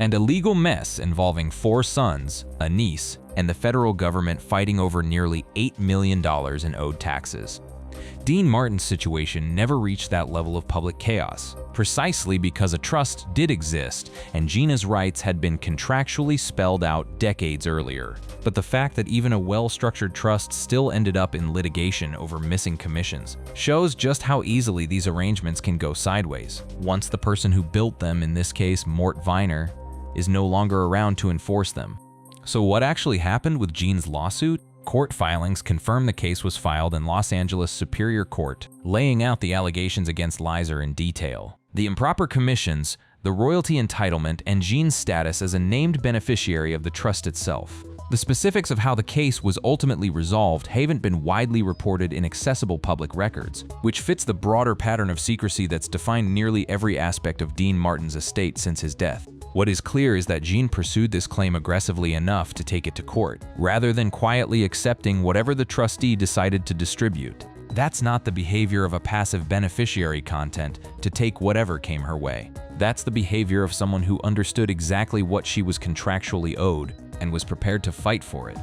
and a legal mess involving 4 sons, a niece, and the federal government fighting over nearly $8 million in owed taxes. Dean Martin's situation never reached that level of public chaos, precisely because a trust did exist and Gina's rights had been contractually spelled out decades earlier. But the fact that even a well-structured trust still ended up in litigation over missing commissions shows just how easily these arrangements can go sideways once the person who built them, in this case Mort Viner, is no longer around to enforce them. So what actually happened with Jean's lawsuit? Court filings confirm the case was filed in Los Angeles Superior Court, laying out the allegations against Lizer in detail. The improper commissions, the royalty entitlement, and Jean's status as a named beneficiary of the trust itself. The specifics of how the case was ultimately resolved haven't been widely reported in accessible public records, which fits the broader pattern of secrecy that's defined nearly every aspect of Dean Martin's estate since his death. What is clear is that Jean pursued this claim aggressively enough to take it to court, rather than quietly accepting whatever the trustee decided to distribute. That's not the behavior of a passive beneficiary content to take whatever came her way. That's the behavior of someone who understood exactly what she was contractually owed and was prepared to fight for it.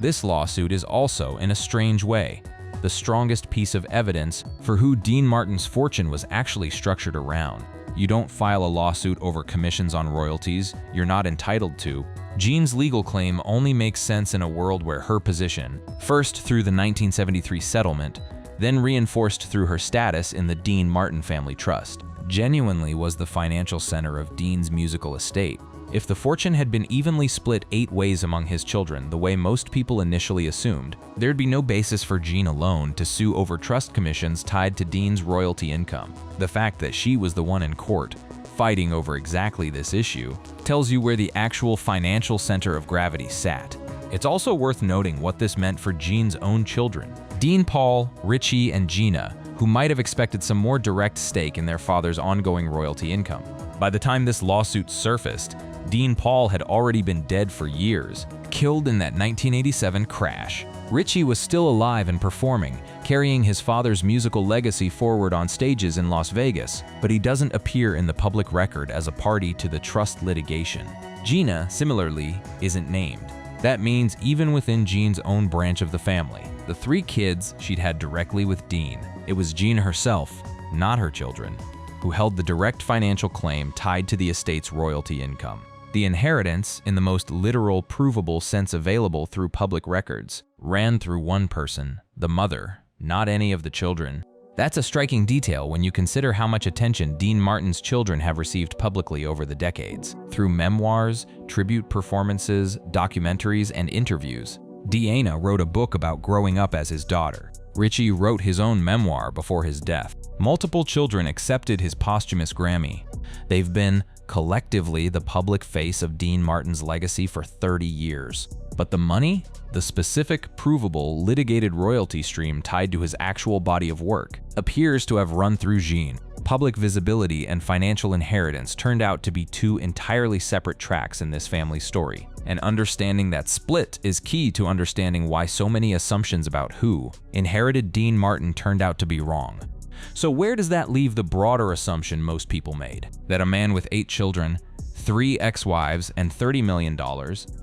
This lawsuit is also, in a strange way, the strongest piece of evidence for who Dean Martin's fortune was actually structured around. you don't file a lawsuit over commissions on royalties you're not entitled to. Jean's legal claim only makes sense in a world where her position, first through the 1973 settlement, then reinforced through her status in the Dean Martin Family Trust, genuinely was the financial center of Dean's musical estate. If the fortune had been evenly split 8 ways among his children, the way most people initially assumed, there'd be no basis for Jean alone to sue over trust commissions tied to Dean's royalty income. The fact that she was the one in court, fighting over exactly this issue, tells you where the actual financial center of gravity sat. It's also worth noting what this meant for Jean's own children. Dean Paul, Richie, and Gina, who might have expected some more direct stake in their father's ongoing royalty income. By the time this lawsuit surfaced, Dean Paul had already been dead for years, killed in that 1987 crash. Richie was still alive and performing, carrying his father's musical legacy forward on stages in Las Vegas, but he doesn't appear in the public record as a party to the trust litigation. Gina, similarly, isn't named. That means even within Jean's own branch of the family, the 3 kids she'd had directly with Dean, it was Jean herself, not her children, who held the direct financial claim tied to the estate's royalty income. The inheritance, in the most literal, provable sense available through public records, ran through one person, the mother, not any of the children. That's a striking detail when you consider how much attention Dean Martin's children have received publicly over the decades, through memoirs, tribute performances, documentaries, and interviews. Deanna wrote a book about growing up as his daughter. Richie wrote his own memoir before his death. Multiple children accepted his posthumous Grammy. They've been, collectively, the public face of Dean Martin's legacy for 30 years. But the money? The specific, provable, litigated royalty stream tied to his actual body of work appears to have run through Jean. Public visibility and financial inheritance turned out to be 2 entirely separate tracks in this family's story. And understanding that split is key to understanding why so many assumptions about who inherited Dean Martin turned out to be wrong. So where does that leave the broader assumption most people made? That a man with 8 children, 3 ex-wives, and $30 million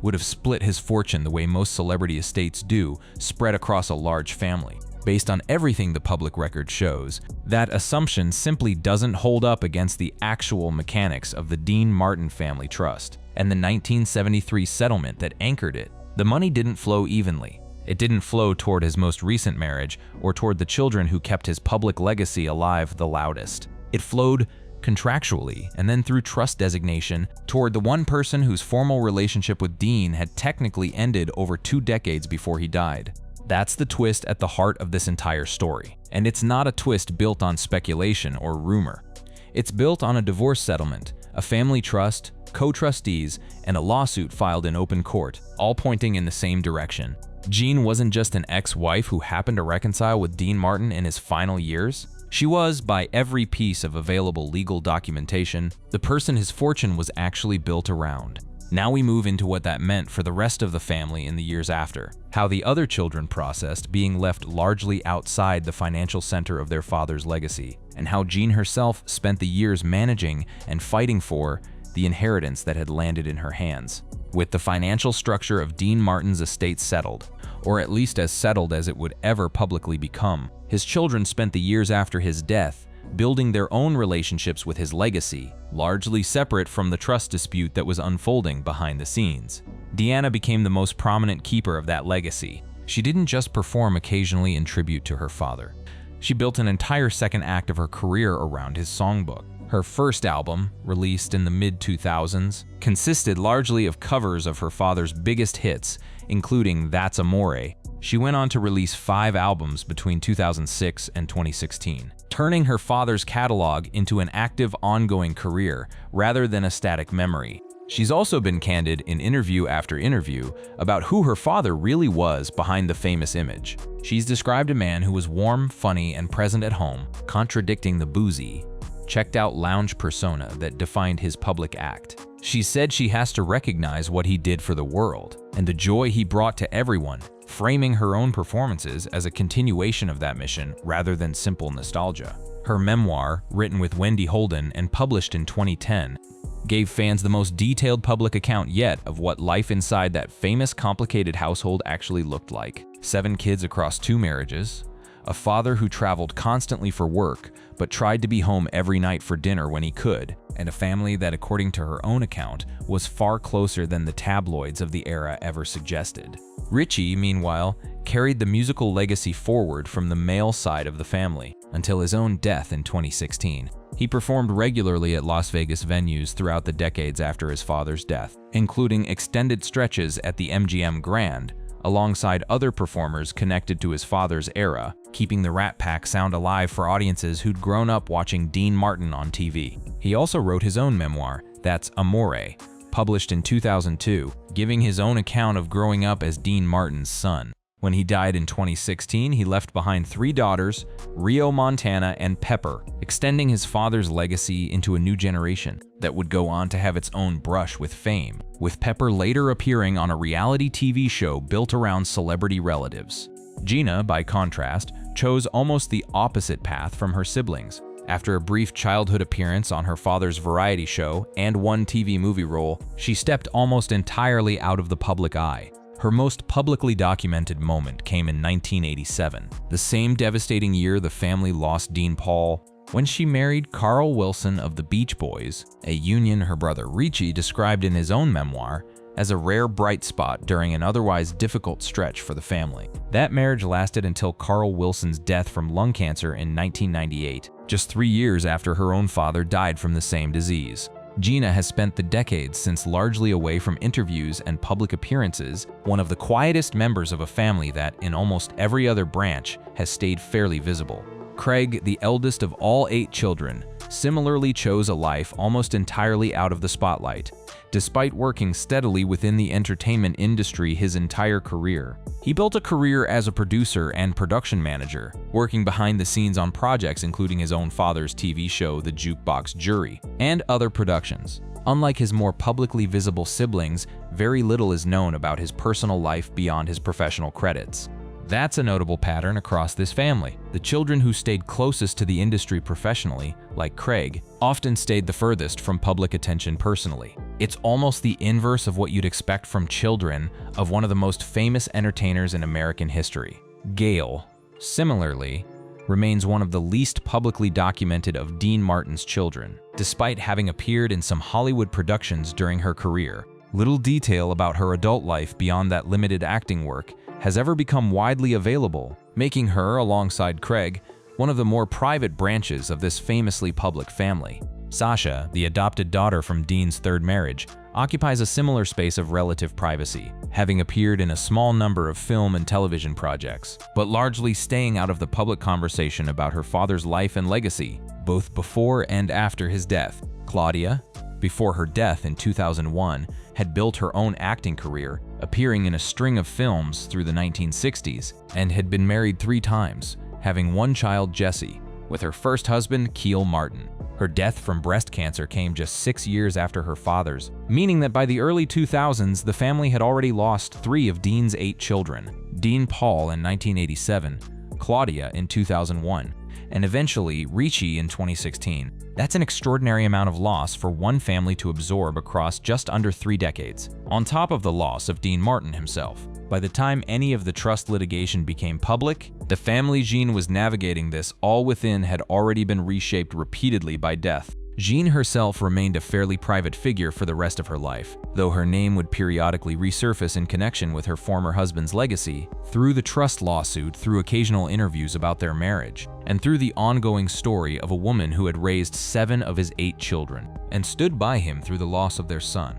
would have split his fortune the way most celebrity estates do, spread across a large family. Based on everything the public record shows, that assumption simply doesn't hold up against the actual mechanics of the Dean Martin Family Trust and the 1973 settlement that anchored it. The money didn't flow evenly. It didn't flow toward his most recent marriage or toward the children who kept his public legacy alive the loudest. It flowed contractually and then through trust designation toward the one person whose formal relationship with Dean had technically ended over 2 decades before he died. That's the twist at the heart of this entire story. And it's not a twist built on speculation or rumor. It's built on a divorce settlement, a family trust, co-trustees, and a lawsuit filed in open court, all pointing in the same direction. Jean wasn't just an ex-wife who happened to reconcile with Dean Martin in his final years. She was, by every piece of available legal documentation, the person his fortune was actually built around. Now we move into what that meant for the rest of the family in the years after, how the other children processed being left largely outside the financial center of their father's legacy, and how Jean herself spent the years managing and fighting for the inheritance that had landed in her hands. With the financial structure of Dean Martin's estate settled, or at least as settled as it would ever publicly become, his children spent the years after his death building their own relationships with his legacy, largely separate from the trust dispute that was unfolding behind the scenes. Deanna became the most prominent keeper of that legacy. She didn't just perform occasionally in tribute to her father. She built an entire second act of her career around his songbook. Her first album, released in the mid-2000s, consisted largely of covers of her father's biggest hits, including That's Amore. She went on to release 5 albums between 2006 and 2016, turning her father's catalog into an active, ongoing career rather than a static memory. She's also been candid in interview after interview about who her father really was behind the famous image. She's described a man who was warm, funny, and present at home, contradicting the boozy, checked-out lounge persona that defined his public act. She said she has to recognize what he did for the world and the joy he brought to everyone, framing her own performances as a continuation of that mission rather than simple nostalgia. Her memoir, written with Wendy Holden and published in 2010, gave fans the most detailed public account yet of what life inside that famous complicated household actually looked like. 7 kids across 2 marriages, a father who traveled constantly for work but tried to be home every night for dinner when he could, and a family that, according to her own account, was far closer than the tabloids of the era ever suggested. Ritchie, meanwhile, carried the musical legacy forward from the male side of the family until his own death in 2016. He performed regularly at Las Vegas venues throughout the decades after his father's death, including extended stretches at the MGM Grand, alongside other performers connected to his father's era, keeping the Rat Pack sound alive for audiences who'd grown up watching Dean Martin on TV. He also wrote his own memoir, that's Amore, published in 2002, giving his own account of growing up as Dean Martin's son. When he died in 2016, he left behind 3 daughters, Rio Montana and Pepper, extending his father's legacy into a new generation that would go on to have its own brush with fame, with Pepper later appearing on a reality TV show built around celebrity relatives. Gina, by contrast, chose almost the opposite path from her siblings. After a brief childhood appearance on her father's variety show and one TV movie role, she stepped almost entirely out of the public eye. Her most publicly documented moment came in 1987, the same devastating year the family lost Dean Paul, when she married Carl Wilson of the Beach Boys, a union her brother Ritchie described in his own memoir as a rare bright spot during an otherwise difficult stretch for the family. That marriage lasted until Carl Wilson's death from lung cancer in 1998, just 3 years after her own father died from the same disease. Gina has spent the decades since largely away from interviews and public appearances, one of the quietest members of a family that, in almost every other branch, has stayed fairly visible. Craig, the eldest of all 8 children, similarly chose a life almost entirely out of the spotlight, despite working steadily within the entertainment industry his entire career. He built a career as a producer and production manager, working behind the scenes on projects including his own father's TV show The Jukebox Jury, and other productions. Unlike his more publicly visible siblings, very little is known about his personal life beyond his professional credits. That's a notable pattern across this family. The children who stayed closest to the industry professionally, like Craig, often stayed the furthest from public attention personally. It's almost the inverse of what you'd expect from children of one of the most famous entertainers in American history. Gail, similarly, remains one of the least publicly documented of Dean Martin's children, despite having appeared in some Hollywood productions during her career. Little detail about her adult life beyond that limited acting work has ever become widely available, making her, alongside Craig, one of the more private branches of this famously public family. Sasha, the adopted daughter from Dean's third marriage, occupies a similar space of relative privacy, having appeared in a small number of film and television projects, but largely staying out of the public conversation about her father's life and legacy, both before and after his death. Claudia, before her death in 2001, had built her own acting career, appearing in a string of films through the 1960s, and had been married 3 times, having one child, Jessie, with her first husband, Keel Martin. Her death from breast cancer came just 6 years after her father's, meaning that by the early 2000s, the family had already lost 3 of Dean's 8 children: Dean Paul in 1987, Claudia in 2001, and eventually Ritchie in 2016. That's an extraordinary amount of loss for one family to absorb across just under 3 decades, on top of the loss of Dean Martin himself. By the time any of the trust litigation became public, the family Jean was navigating this all within had already been reshaped repeatedly by death. Jean herself remained a fairly private figure for the rest of her life, though her name would periodically resurface in connection with her former husband's legacy, through the trust lawsuit, through occasional interviews about their marriage, and through the ongoing story of a woman who had raised 7 of his 8 children, and stood by him through the loss of their son.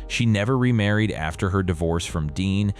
She never remarried after her divorce from Dean,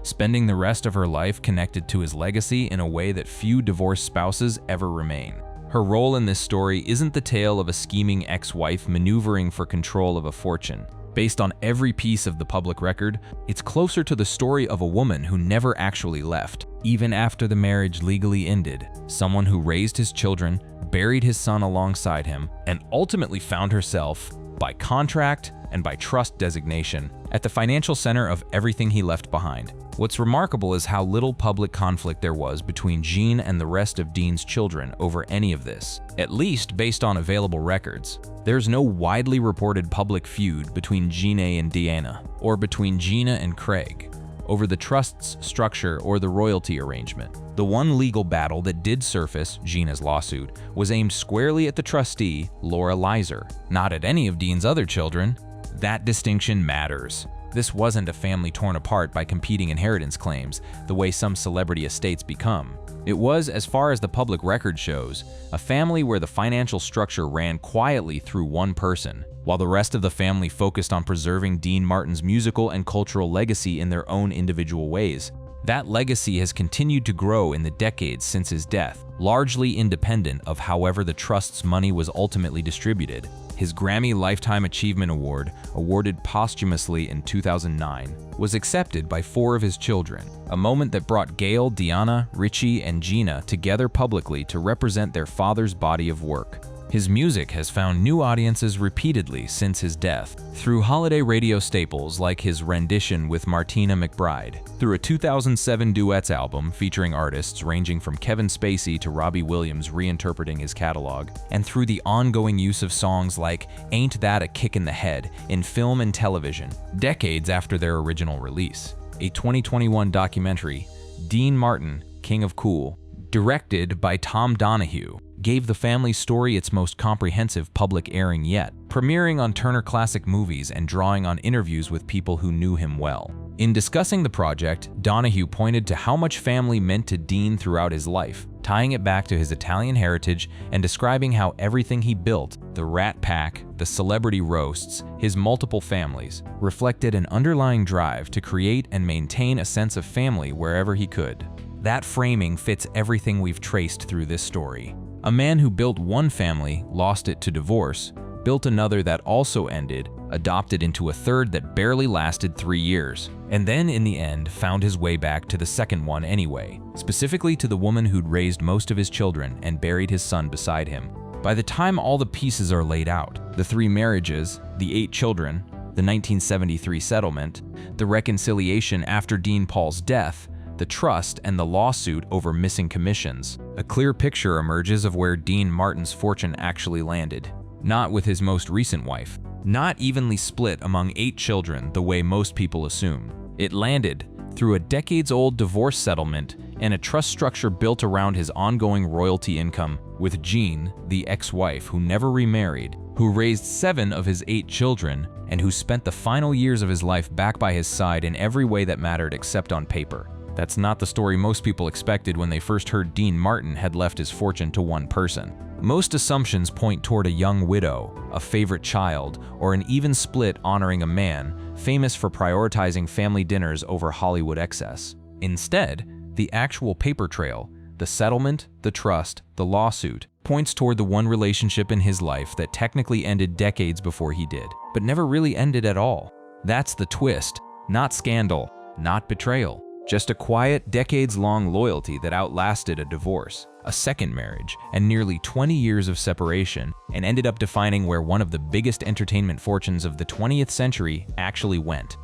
spending the rest of her life connected to his legacy in a way that few divorced spouses ever remain. Her role in this story isn't the tale of a scheming ex-wife maneuvering for control of a fortune. Based on every piece of the public record, it's closer to the story of a woman who never actually left, even after the marriage legally ended, someone who raised his children, buried his son alongside him, and ultimately found herself, by contract and by trust designation, at the financial center of everything he left behind. What's remarkable is how little public conflict there was between Jean and the rest of Dean's children over any of this, at least based on available records. There's no widely reported public feud between Gina and Deanna, or between Gina and Craig. over the trust's structure or the royalty arrangement. The one legal battle that did surface, Gina's lawsuit, was aimed squarely at the trustee, Laura Lizer, not at any of Dean's other children. That distinction matters. This wasn't a family torn apart by competing inheritance claims, the way some celebrity estates become. It was, as far as the public record shows, a family where the financial structure ran quietly through one person, while the rest of the family focused on preserving Dean Martin's musical and cultural legacy in their own individual ways. That legacy has continued to grow in the decades since his death, largely independent of however the trust's money was ultimately distributed. His Grammy Lifetime Achievement Award, awarded posthumously in 2009, was accepted by 4 of his children, a moment that brought Gayle, Diana, Richie, and Gina together publicly to represent their father's body of work. His music has found new audiences repeatedly since his death, through holiday radio staples like his rendition with Martina McBride, through a 2007 duets album featuring artists ranging from Kevin Spacey to Robbie Williams reinterpreting his catalog, and through the ongoing use of songs like Ain't That a Kick in the Head in film and television, decades after their original release. A 2021 documentary, Dean Martin, King of Cool, directed by Tom Donahue, gave the family's story its most comprehensive public airing yet, premiering on Turner Classic Movies and drawing on interviews with people who knew him well. In discussing the project, Donahue pointed to how much family meant to Dean throughout his life, tying it back to his Italian heritage and describing how everything he built, the Rat Pack, the celebrity roasts, his multiple families, reflected an underlying drive to create and maintain a sense of family wherever he could. That framing fits everything we've traced through this story. A man who built one family, lost it to divorce, built another that also ended, adopted into a third that barely lasted 3 years, and then in the end found his way back to the second one anyway, specifically to the woman who'd raised most of his children and buried his son beside him. By the time all the pieces are laid out, the 3 marriages, the 8 children, the 1973 settlement, the reconciliation after Dean Paul's death, the trust, and the lawsuit over missing commissions, a clear picture emerges of where Dean Martin's fortune actually landed. Not with his most recent wife. Not evenly split among 8 children the way most people assume. It landed through a decades-old divorce settlement and a trust structure built around his ongoing royalty income, with Jean, the ex-wife who never remarried, who raised 7 of his 8 children, and who spent the final years of his life back by his side in every way that mattered except on paper. That's not the story most people expected when they first heard Dean Martin had left his fortune to one person. Most assumptions point toward a young widow, a favorite child, or an even split honoring a man famous for prioritizing family dinners over Hollywood excess. Instead, the actual paper trail, the settlement, the trust, the lawsuit, points toward the one relationship in his life that technically ended decades before he did, but never really ended at all. That's the twist. Not scandal, not betrayal. Just a quiet, decades-long loyalty that outlasted a divorce, a second marriage, and nearly 20 years of separation, and ended up defining where one of the biggest entertainment fortunes of the 20th century actually went.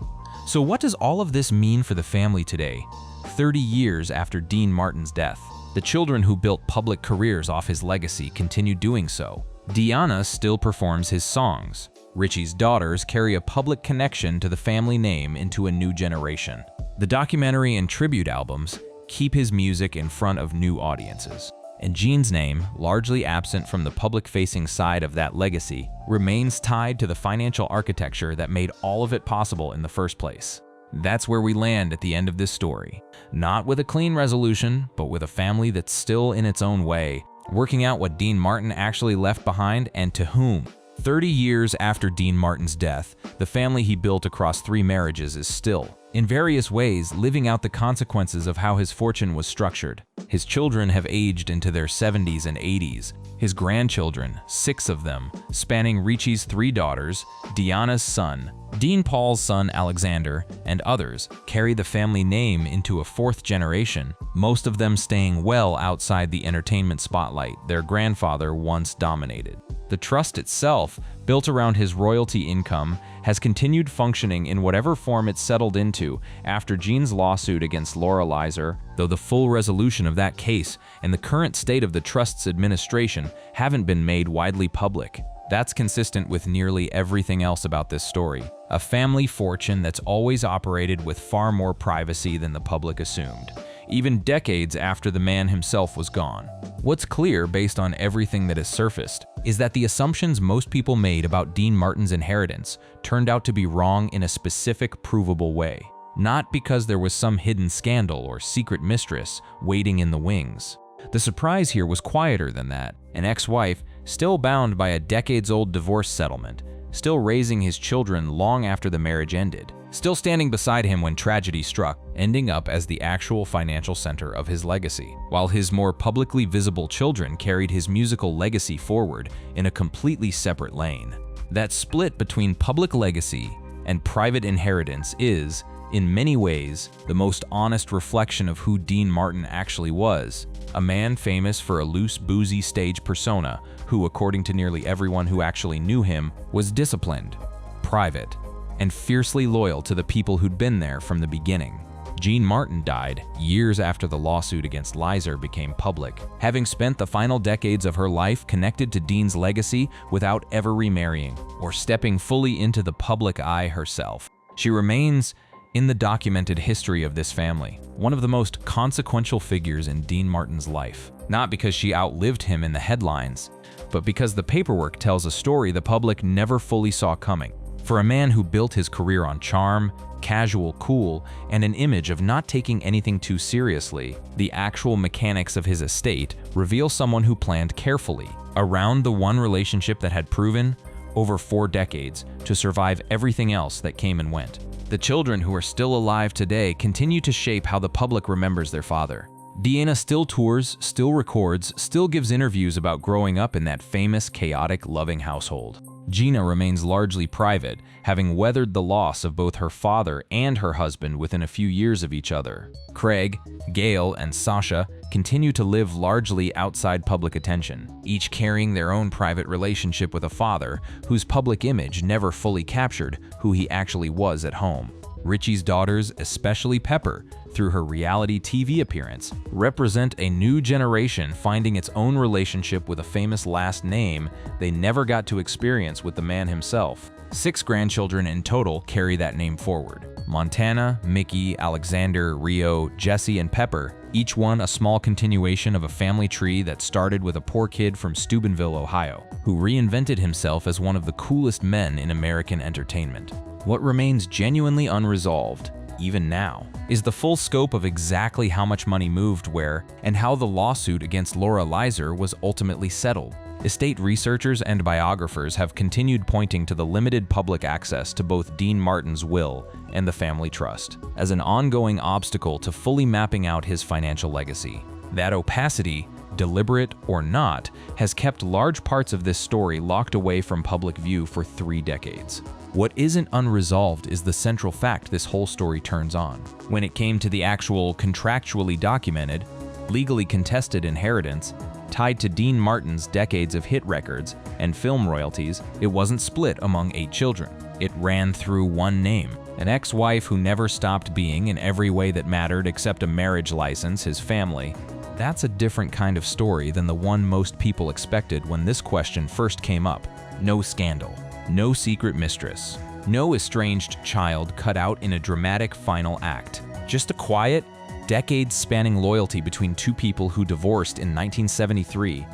So what does all of this mean for the family today, 30 years after Dean Martin's death? The children who built public careers off his legacy continue doing so. Diana still performs his songs. Richie's daughters carry a public connection to the family name into a new generation. The documentary and tribute albums keep his music in front of new audiences. And Jean's name, largely absent from the public-facing side of that legacy, remains tied to the financial architecture that made all of it possible in the first place. That's where we land at the end of this story. Not with a clean resolution, but with a family that's still in its own way, working out what Dean Martin actually left behind and to whom. 30 years after Dean Martin's death, the family he built across 3 marriages is still, in various ways, living out the consequences of how his fortune was structured. His children have aged into their 70s and 80s. His grandchildren, 6 of them, spanning Richie's 3 daughters, Diana's son, Dean Paul's son Alexander, and others, carry the family name into a 4th generation, most of them staying well outside the entertainment spotlight their grandfather once dominated. The trust itself, built around his royalty income, has continued functioning in whatever form it settled into after Jean's lawsuit against Laura Lizer, though the full resolution of that case and the current state of the trust's administration haven't been made widely public. That's consistent with nearly everything else about this story. A family fortune that's always operated with far more privacy than the public assumed, even decades after the man himself was gone. What's clear, based on everything that has surfaced, is that the assumptions most people made about Dean Martin's inheritance turned out to be wrong in a specific, provable way. Not because there was some hidden scandal or secret mistress waiting in the wings. The surprise here was quieter than that. An ex-wife, still bound by a decades-old divorce settlement, still raising his children long after the marriage ended, still standing beside him when tragedy struck, ending up as the actual financial center of his legacy, while his more publicly visible children carried his musical legacy forward in a completely separate lane. That split between public legacy and private inheritance is, in many ways, the most honest reflection of who Dean Martin actually was. A man famous for a loose, boozy stage persona who, according to nearly everyone who actually knew him, was disciplined, private, and fiercely loyal to the people who'd been there from the beginning. Jean Martin died years after the lawsuit against Lizer became public, having spent the final decades of her life connected to Dean's legacy without ever remarrying or stepping fully into the public eye herself. She remains, in the documented history of this family, one of the most consequential figures in Dean Martin's life. Not because she outlived him in the headlines, but because the paperwork tells a story the public never fully saw coming. For a man who built his career on charm, casual cool, and an image of not taking anything too seriously, the actual mechanics of his estate reveal someone who planned carefully around the one relationship that had proven, over 4 decades, to survive everything else that came and went. The children who are still alive today continue to shape how the public remembers their father. Deanna still tours, still records, still gives interviews about growing up in that famous, chaotic, loving household. Gina remains largely private, having weathered the loss of both her father and her husband within a few years of each other. Craig, Gail, and Sasha continue to live largely outside public attention, each carrying their own private relationship with a father whose public image never fully captured who he actually was at home. Richie's daughters, especially Pepper, through her reality TV appearance, represent a new generation finding its own relationship with a famous last name they never got to experience with the man himself. 6 grandchildren in total carry that name forward. Montana, Mickey, Alexander, Rio, Jesse, and Pepper, each one a small continuation of a family tree that started with a poor kid from Steubenville, Ohio, who reinvented himself as one of the coolest men in American entertainment. What remains genuinely unresolved, even now, is the full scope of exactly how much money moved where and how the lawsuit against Laura Lizer was ultimately settled. Estate researchers and biographers have continued pointing to the limited public access to both Dean Martin's will and the family trust as an ongoing obstacle to fully mapping out his financial legacy. That opacity, deliberate or not, has kept large parts of this story locked away from public view for 3 decades. What isn't unresolved is the central fact this whole story turns on. When it came to the actual contractually documented, legally contested inheritance tied to Dean Martin's decades of hit records and film royalties, it wasn't split among 8 children. It ran through one name, an ex-wife who never stopped being, in every way that mattered except a marriage license, his family. That's a different kind of story than the one most people expected when this question first came up. No scandal, no secret mistress, no estranged child cut out in a dramatic final act. Just a quiet, decades-spanning loyalty between 2 people who divorced in 1973,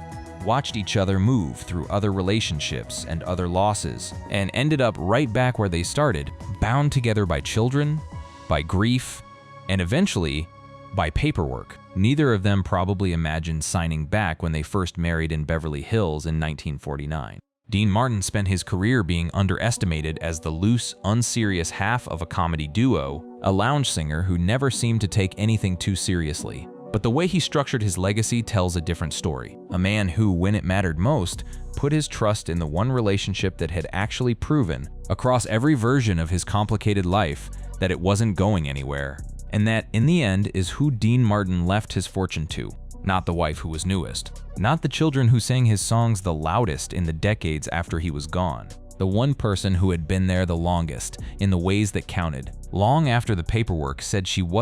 watched each other move through other relationships and other losses, and ended up right back where they started, bound together by children, by grief, and eventually, by paperwork. Neither of them probably imagined signing back when they first married in Beverly Hills in 1949. Dean Martin spent his career being underestimated as the loose, unserious half of a comedy duo, a lounge singer who never seemed to take anything too seriously. But the way he structured his legacy tells a different story. A man who, when it mattered most, put his trust in the one relationship that had actually proven, across every version of his complicated life, that it wasn't going anywhere. And that, in the end, is who Dean Martin left his fortune to. Not the wife who was newest. Not the children who sang his songs the loudest in the decades after he was gone. The one person who had been there the longest, in the ways that counted, long after the paperwork said she wasn't